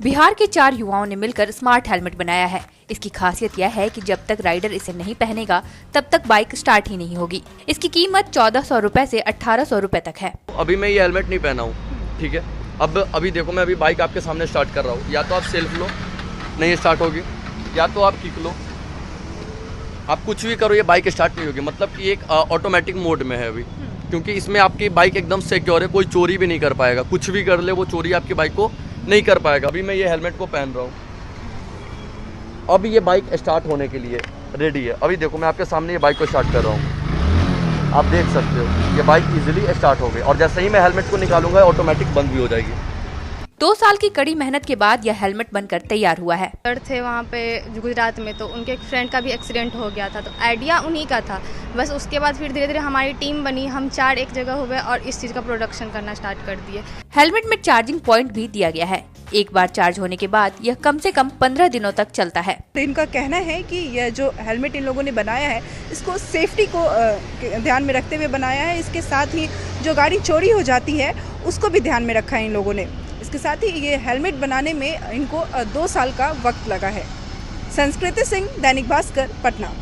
बिहार के 4 युवाओं ने मिलकर स्मार्ट हेलमेट बनाया है। इसकी खासियत यह है कि जब तक राइडर इसे नहीं पहनेगा तब तक बाइक स्टार्ट ही नहीं होगी। इसकी कीमत 1400 रुपए से 1800 रुपए तक है। अभी मैं ये हेलमेट नहीं पहना हूँ, ठीक है। अभी देखो, मैं अभी बाइक आपके सामने स्टार्ट कर रहा हूँ। या तो आप सेल्फ लो, नहीं स्टार्ट होगी, या तो आप किक लो, आप कुछ भी करो, ये बाइक स्टार्ट नहीं होगी। मतलब कि एक ऑटोमेटिक मोड में है अभी, क्योंकि इसमें आपकी बाइक एकदम सिक्योर है, कोई चोरी भी नहीं कर पाएगा। कुछ भी कर ले वो चोरी आपकी बाइक को नहीं कर पाएगा। अभी मैं ये हेलमेट को पहन रहा हूँ, अब ये बाइक स्टार्ट होने के लिए रेडी है। अभी देखो, मैं आपके सामने ये बाइक को स्टार्ट कर रहा हूँ, आप देख सकते हो ये बाइक इजीली स्टार्ट हो गई। और जैसे ही मैं हेलमेट को निकालूंगा ऑटोमेटिक बंद भी हो जाएगी। 2 साल की कड़ी मेहनत के बाद यह हेलमेट बनकर तैयार हुआ है। सर थे वहाँ पे गुजरात में, तो उनके एक फ्रेंड का भी एक्सीडेंट हो गया था, तो आइडिया उन्हीं का था। बस उसके बाद फिर धीरे धीरे हमारी टीम बनी, हम 4 एक जगह हुए और इस चीज़ का प्रोडक्शन करना स्टार्ट कर दिए। हेलमेट में चार्जिंग पॉइंट भी दिया गया है। एक बार चार्ज होने के बाद यह कम से कम 15 दिनों तक चलता है। इनका कहना है कि यह जो हेलमेट इन लोगों ने बनाया है, इसको सेफ्टी को ध्यान में रखते हुए बनाया है। इसके साथ ही जो गाड़ी चोरी हो जाती है उसको भी ध्यान में रखा है इन लोगों ने। इसके साथ ही ये हेलमेट बनाने में इनको 2 साल का वक्त लगा है। संस्कृति सिंह, दैनिक भास्कर, पटना।